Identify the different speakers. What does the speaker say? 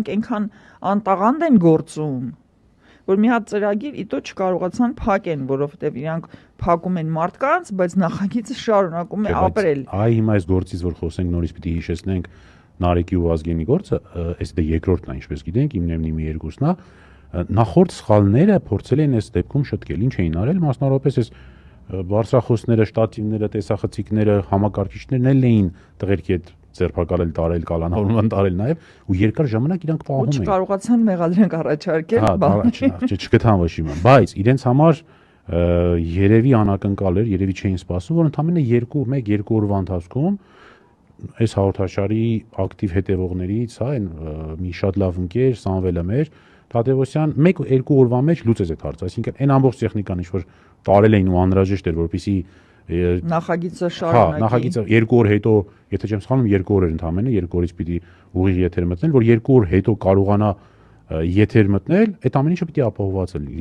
Speaker 1: Այնքան անտաղանդ են գործում, որ մի հատ ծրագիր իտո չկարողացան փակեն, որովհետև իրանք փակում են մարդկանց, բայց նախագիծը շարունակում է ապրել։
Speaker 2: Այ հիմա այս գործից, որ խոսենք, նորից պիտի հիշեցնենք Նարեկի ու Վազգենի գործը, այս դա երկրորդն է, ինչպես գիտենք, իմնեմնիմի երկուսն է, նախորդ սխալները փորձել են այս դեպքում շտկել, ինչ էին արել, մասնավորապես այս բարձրախոսները, շտատիվները, տեսախցիկները, համակարգիչներն էլ էին տղերքի հետ ձերբակալել, տարել, կալանավորման տարել նաև ու երկար ժամանակ իրանք պահում էին։
Speaker 1: Ու չկարողացան մեղադրանք առաջարկել,
Speaker 2: չգտան ոչ մի բան, բայց իրենց համար երևի անակնկալ էր, երևի չէին սպասում, որ ընդամենը 1-2 օրվա ընթացքում այս հաղորդաշարի ակտիվ հետևողներից, հա, այն մի շատ լավ ընկեր Սամվելը մեր Թադևոսյան 1-2 օրվա մեջ լուծեց այդ հարցը, այսինքն այն ամբողջ տեխնիկան, ինչ որ տարել էին ու անհրաժեշտ էր, որպեսզի
Speaker 1: նախագիծը շարունակի։
Speaker 2: Նախագիծը 2 օր հետո, եթե չեմ սխալվում, 2 օր էր ընդամենը, 2 օրից պիտի ուղիղ եթեր մտնել, որ 2 օր հետո կարողանա եթեր մտնել, այդ ամեն ինչը պիտի ապահովված լինի։